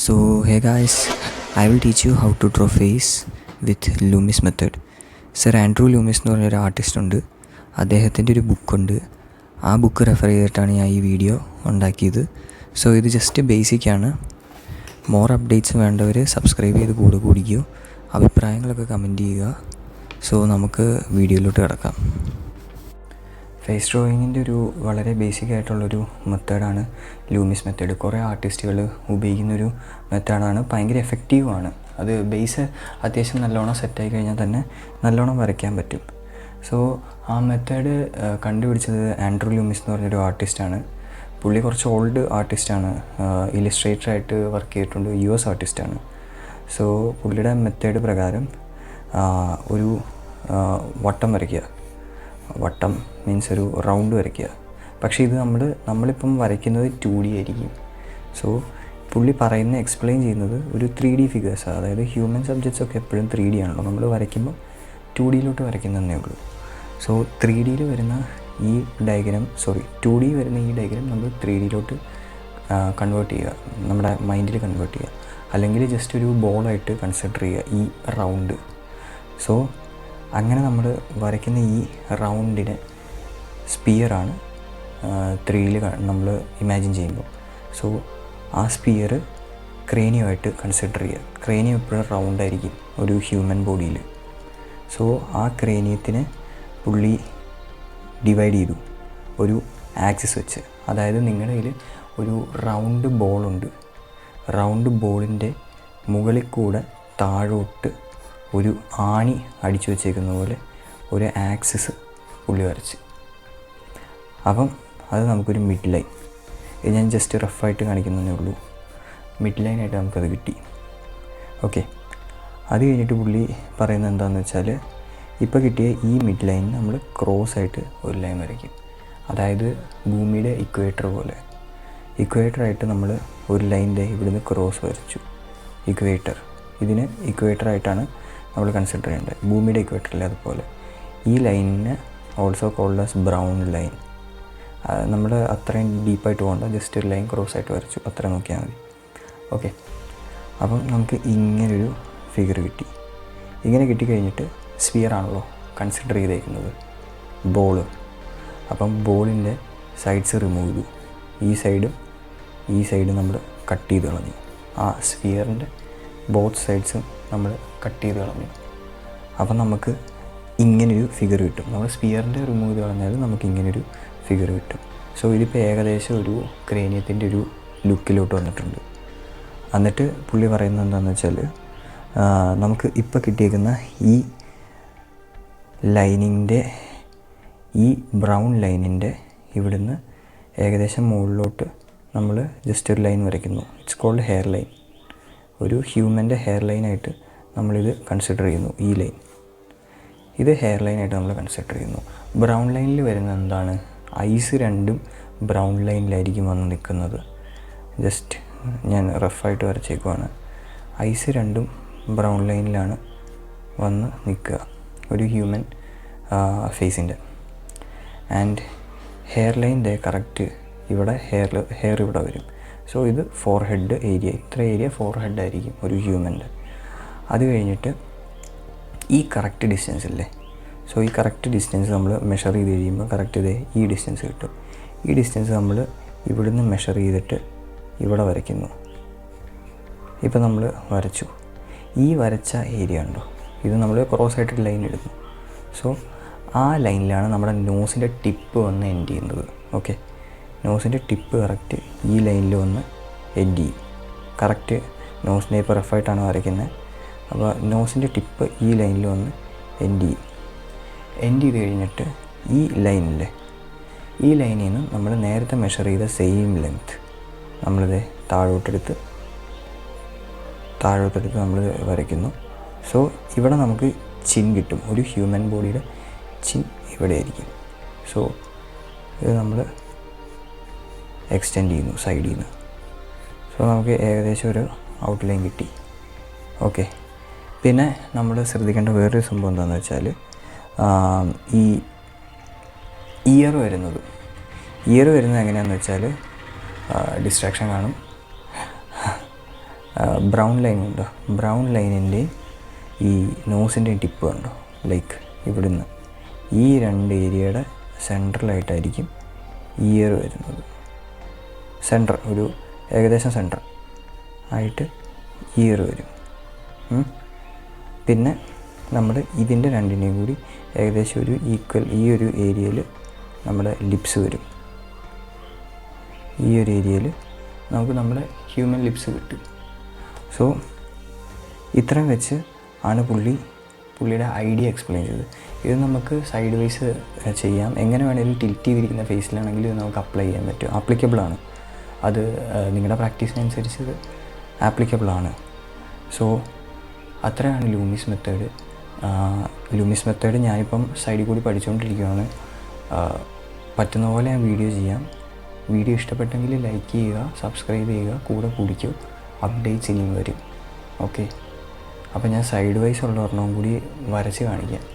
So hey guys, I will teach you how to draw face with Loomis method. Sir Andrew looms എന്ന് പറഞ്ഞൊരു artist ഉണ്ട്. അദ്ദേഹത്തിൻ്റെ ഒരു ബുക്കുണ്ട്. ആ ബുക്ക് റെഫർ ചെയ്തിട്ടാണ് ഞാൻ ഈ വീഡിയോ ഉണ്ടാക്കിയത്. സോ ഇത് ജസ്റ്റ് ബേസിക്കാണ്. മോർ അപ്ഡേറ്റ്സ് വേണ്ടവർ സബ്സ്ക്രൈബ് ചെയ്ത് കൂടിക്കൂ. അഭിപ്രായങ്ങളൊക്കെ കമൻറ്റ് ചെയ്യുക. സോ നമുക്ക് വീഡിയോയിലോട്ട് കിടക്കാം. ഫേസ് ഡ്രോയിങ്ങിൻ്റെ ഒരു വളരെ ബേസിക് ആയിട്ടുള്ളൊരു മെത്തേഡാണ് ലൂമിസ് മെത്തേഡ്. കുറേ ആർട്ടിസ്റ്റുകൾ ഉപയോഗിക്കുന്നൊരു മെത്തേഡാണ്. ഭയങ്കര എഫക്റ്റീവാണ്. അത് ബേസ് അത്യാവശ്യം നല്ലോണം സെറ്റായി കഴിഞ്ഞാൽ തന്നെ നല്ലോണം വരയ്ക്കാൻ പറ്റും. സോ ആ മെത്തേഡ് കണ്ടുപിടിച്ചത് ആൻഡ്രൂ ലൂമിസ് എന്ന് പറഞ്ഞൊരു ആർട്ടിസ്റ്റാണ്. പുള്ളി കുറച്ച് ഓൾഡ് ആർട്ടിസ്റ്റാണ്. ഇലിസ്ട്രേറ്ററായിട്ട് വർക്ക് ചെയ്തിട്ടുണ്ട്. US ആർട്ടിസ്റ്റാണ്. സോ പുള്ളിയുടെ മെത്തേഡ് പ്രകാരം ഒരു വട്ടം വരയ്ക്കുക. വട്ടം മീൻസ് ഒരു റൗണ്ട് വരയ്ക്കുക. പക്ഷേ ഇത് നമ്മളിപ്പം വരയ്ക്കുന്നത് 2D ആയിരിക്കും. സോ പുള്ളി എക്സ്പ്ലെയിൻ ചെയ്യുന്നത് ഒരു 3D ഫിഗേഴ്സാണ്. അതായത് ഹ്യൂമൻ സബ്ജക്ട്സ് ഒക്കെ എപ്പോഴും 3D ആണല്ലോ. നമ്മൾ വരയ്ക്കുമ്പോൾ 2Dയിലോട്ട് വരയ്ക്കുന്നതേ ഉള്ളൂ. സോ 3Dയിൽ വരുന്ന ഈ ഡയഗ്രാം 2D വരുന്ന ഈ ഡയഗ്രാം നമ്മൾ 3Dയിലോട്ട് കൺവേർട്ട് ചെയ്യുക. നമ്മുടെ മൈൻഡിൽ കൺവേർട്ട് ചെയ്യുക. അല്ലെങ്കിൽ ജസ്റ്റ് ഒരു ബോളായിട്ട് കൺസിഡർ ചെയ്യുക ഈ റൗണ്ട്. സോ അങ്ങനെ നമ്മൾ വരയ്ക്കുന്ന ഈ റൗണ്ടിനെ സ്പിയറാണ് 3Dയിൽ നമ്മൾ ഇമാജിൻ ചെയ്യുമ്പോൾ. സോ ആ സ്പിയർ ക്രേനിയമായിട്ട് കൺസിഡർ ചെയ്യുക. ക്രേനിയം എപ്പോഴും റൗണ്ടായിരിക്കും ഒരു ഹ്യൂമൻ ബോഡിയിൽ. സോ ആ ക്രേനിയത്തിനെ പുള്ളി ഡിവൈഡ് ചെയ്തു ഒരു ആക്സിസ് വെച്ച്. അതായത് നിങ്ങളുടെ കയ്യിൽ ഒരു റൗണ്ട് ബോളുണ്ട്. റൗണ്ട് ബോളിൻ്റെ മുകളിൽ കൂടെ താഴോട്ട് ഒരു ആണി അടിച്ചു വെച്ചേക്കുന്ന പോലെ ഒരു ആക്സിസ് പുള്ളി വരച്ച്. അപ്പം അത് നമുക്കൊരു മിഡ് ലൈൻ. ഇത് ഞാൻ ജസ്റ്റ് റഫായിട്ട് കാണിക്കുന്നതേ ഉള്ളൂ. മിഡ് ലൈനായിട്ട് നമുക്കത് കിട്ടി. ഓക്കെ, അത് കഴിഞ്ഞിട്ട് പുള്ളി പറയുന്നത് എന്താണെന്ന് വെച്ചാൽ, ഇപ്പോൾ കിട്ടിയ ഈ മിഡ് ലൈൻ നമ്മൾ ക്രോസ് ആയിട്ട് ഒരു ലൈൻ വരയ്ക്കും. അതായത് ഭൂമിയുടെ ഇക്വേറ്റർ പോലെ. ഇക്വേറ്ററായിട്ട് നമ്മൾ ഒരു ലൈൻ്റെ ഇവിടുന്ന് ക്രോസ് വരച്ചു. ഇതിന് ഇക്വേറ്ററായിട്ടാണ് നമ്മൾ കൺസിഡർ ചെയ്യേണ്ടത്. ഭൂമിയുടെ ഇക്വേറ്ററിലെ അതുപോലെ ഈ ലൈനിന് also called as brown line. നമ്മൾ അത്രയും ഡീപ്പായിട്ട് പോകണ്ട, ജസ്റ്റ് ഒരു ലൈൻ ക്രോസ് ആയിട്ട് വരച്ചു, അത്ര നോക്കിയാൽ മതി. ഓക്കെ, അപ്പം നമുക്ക് ഇങ്ങനൊരു ഫിഗർ കിട്ടി. ഇങ്ങനെ കിട്ടിക്കഴിഞ്ഞിട്ട് സ്ഫിയർ ആണല്ലോ കൺസിഡർ ചെയ്തേക്കുന്നത്, ബോള്. അപ്പം ബോളിൻ്റെ സൈഡ്സ് റിമൂവ് ചെയ്തു. ഈ സൈഡ് നമ്മൾ കട്ട് ചെയ്ത് കളഞ്ഞു. ആ സ്ഫിയറിൻ്റെ ബോത്ത് സൈഡ്സും നമ്മൾ കട്ട് ചെയ്ത് കളഞ്ഞു. അപ്പം നമുക്ക് ഇങ്ങനൊരു ഫിഗർ കിട്ടും. നമ്മൾ സ്ഫിയറിൻ്റെ റിമൂവ് ചെയ്ത് കളഞ്ഞാൽ നമുക്ക് ഇങ്ങനൊരു ഫിഗർ കിട്ടും. സോ ഇതിപ്പോൾ ഏകദേശം ഒരു ക്രേനിയത്തിൻ്റെ ഒരു ലുക്കിലോട്ട് വന്നിട്ടുണ്ട്. എന്നിട്ട് പുള്ളി പറയുന്നത് എന്താണെന്ന് വെച്ചാൽ, നമുക്ക് ഇപ്പോൾ കിട്ടിയേക്കുന്ന ഈ ലൈനിൻ്റെ, ഈ ബ്രൗൺ ലൈനിൻ്റെ ഇവിടുന്ന് ഏകദേശം മുകളിലോട്ട് നമ്മൾ ജസ്റ്റ് ഒരു ലൈൻ വരയ്ക്കുന്നു. It's called hair line. ഒരു ഹ്യൂമൻ്റെ ഹെയർ ലൈനായിട്ട് നമ്മളിത് കൺസിഡർ ചെയ്യുന്നു. ഈ ലൈൻ ഇത് ഹെയർ ലൈനായിട്ട് നമ്മൾ കൺസിഡർ ചെയ്യുന്നു. ബ്രൗൺ ലൈനിൽ വരുന്നത് എന്താണ്? ഐസ് രണ്ടും ബ്രൗൺ ലൈനിലായിരിക്കും വന്ന് നിൽക്കുന്നത്. ജസ്റ്റ് ഞാൻ റഫായിട്ട് വരച്ചേക്കുവാണ്. ഐസ് രണ്ടും ബ്രൗൺ ലൈനിലാണ് വന്ന് നിൽക്കുക ഒരു ഹ്യൂമൻ ഫേസിൻ്റെ. ആൻഡ് ഹെയർ ലൈൻ്റെ കറക്റ്റ് ഇവിടെ ഹെയർ ഇവിടെ വരും. സോ ഇത് ഫോർഹെഡ് ഏരിയ, ഇത്ര ഏരിയ ഫോർഹെഡ് ആയിരിക്കും ഒരു ഹ്യൂമൻ്റെ. അത് കഴിഞ്ഞിട്ട് ഈ കറക്റ്റ് ഡിസ്റ്റൻസ് ഇല്ലേ, സോ ഈ കറക്റ്റ് ഡിസ്റ്റൻസ് നമ്മൾ മെഷർ ചെയ്ത് കഴിയുമ്പോൾ കറക്റ്റ് ഇതേ ഈ ഡിസ്റ്റൻസ് കിട്ടും. ഈ ഡിസ്റ്റൻസ് നമ്മൾ ഇവിടുന്ന് മെഷർ ചെയ്തിട്ട് ഇവിടെ വരയ്ക്കുന്നു. ഇപ്പം നമ്മൾ വരച്ചു. ഈ വരച്ച ഏരിയ ഉണ്ടോ, ഇത് നമ്മൾ ക്രോസ് ആയിട്ട് ലൈൻ എടുക്കുന്നു. സോ ആ ലൈനിലാണ് നമ്മുടെ നോസിൻ്റെ ടിപ്പ് വന്ന് എൻഡ് ചെയ്യുന്നത്. ഓക്കെ, നോസിൻ്റെ ടിപ്പ് കറക്റ്റ് ഈ ലൈനിൽ വന്ന് എൻഡ് ചെയ്യും. കറക്റ്റ് നോസിൻ്റെ ഇപ്പോൾ റഫായിട്ടാണ് വരയ്ക്കുന്നത്. അപ്പോൾ നോസിൻ്റെ ടിപ്പ് ഈ ലൈനിൽ വന്ന് എൻഡ് ചെയ്യും. എൻഡ് ചെയ്ത് കഴിഞ്ഞിട്ട് ഈ ലൈനിൽ നിന്ന് നമ്മൾ നേരത്തെ മെഷർ ചെയ്ത സെയിം ലെങ്ത്ത് നമ്മളിത് താഴോട്ടെടുത്ത് നമ്മൾ വരയ്ക്കുന്നു. സോ ഇവിടെ നമുക്ക് ചിൻ കിട്ടും. ഒരു ഹ്യൂമൻ ബോഡിയുടെ ചിൻ ഇവിടെ ആയിരിക്കും. സോ ഇത് നമ്മൾ എക്സ്റ്റെൻഡ് ചെയ്യുന്നു സൈഡിൽ നിന്ന്. സോ നമുക്ക് ഏകദേശം ഒരു ഔട്ട്ലൈൻ കിട്ടി. ഓക്കെ, പിന്നെ നമ്മൾ ശ്രദ്ധിക്കേണ്ട വേറൊരു സംഭവം എന്താണെന്ന് വെച്ചാൽ, ഈ ഇയർ വരുന്നത് എങ്ങനെയാണെന്ന് വെച്ചാൽ, ഡിസ്ട്രാക്ഷൻ കാണും. ബ്രൗൺ ലൈൻ ഉണ്ടോ, ബ്രൗൺ ലൈനിൻ്റെ ഈ നോസിൻ്റെ ടിപ്പ് ഉണ്ടോ, ലൈക്ക് ഇവിടുന്ന് ഈ 2 ഏരിയയുടെ സെൻട്രലായിട്ടായിരിക്കും ഇയർ വരുന്നത്. സെൻറ്റർ ഒരു ഏകദേശം സെൻറ്റർ ആയിട്ട് ഇയർ വരും. പിന്നെ നമ്മൾ ഇതിൻ്റെ രണ്ടിനെയും കൂടി ഏകദേശം ഒരു ഈക്വൽ ഈ ഒരു ഏരിയയിൽ നമ്മുടെ ലിപ്സ് വരും. ഈ ഒരു ഏരിയയിൽ നമുക്ക് നമ്മുടെ ഹ്യൂമൻ ലിപ്സ് കിട്ടും. സോ ഇത്രയും വെച്ച് ആണ് പുള്ളിയുടെ ഐഡിയ എക്സ്പ്ലെയിൻ ചെയ്തത്. ഇത് നമുക്ക് സൈഡ് വൈസ് ചെയ്യാം, എങ്ങനെ വേണമെങ്കിലും ടിൽറ്റ് ചെയ്തിരിക്കുന്ന ഫേസിലാണെങ്കിൽ ഇത് നമുക്ക് അപ്ലൈ ചെയ്യാൻ പറ്റും. ആപ്ലിക്കബിളാണ് അത്, നിങ്ങളുടെ പ്രാക്ടീസിനനുസരിച്ച് ഇത് ആപ്ലിക്കബിളാണ്. സോ അത്രയാണ് ലൂമിസ് മെത്തേഡ്. ലൂമിസ് മെത്തേഡ് ഞാനിപ്പം സൈഡിൽ കൂടി പഠിച്ചുകൊണ്ടിരിക്കുകയാണ്. പറ്റുന്ന പോലെ ഞാൻ വീഡിയോ ചെയ്യാം. വീഡിയോ ഇഷ്ടപ്പെട്ടെങ്കിൽ ലൈക്ക് ചെയ്യുക, സബ്സ്ക്രൈബ് ചെയ്യുക, കൂടെ പിടിക്കും, അപ്ഡേറ്റ്സ് ഇനിയും വരും. ഓക്കെ, അപ്പോൾ ഞാൻ സൈഡ് വൈസ് ഉള്ള ഒരെണ്ണം കൂടി വരച്ച് കാണിക്കാം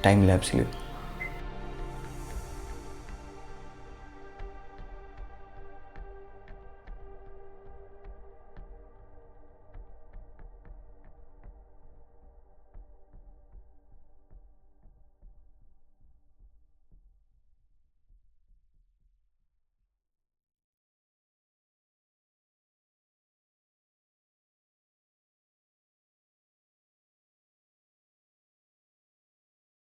ടൈം ലാപ്സിൽ.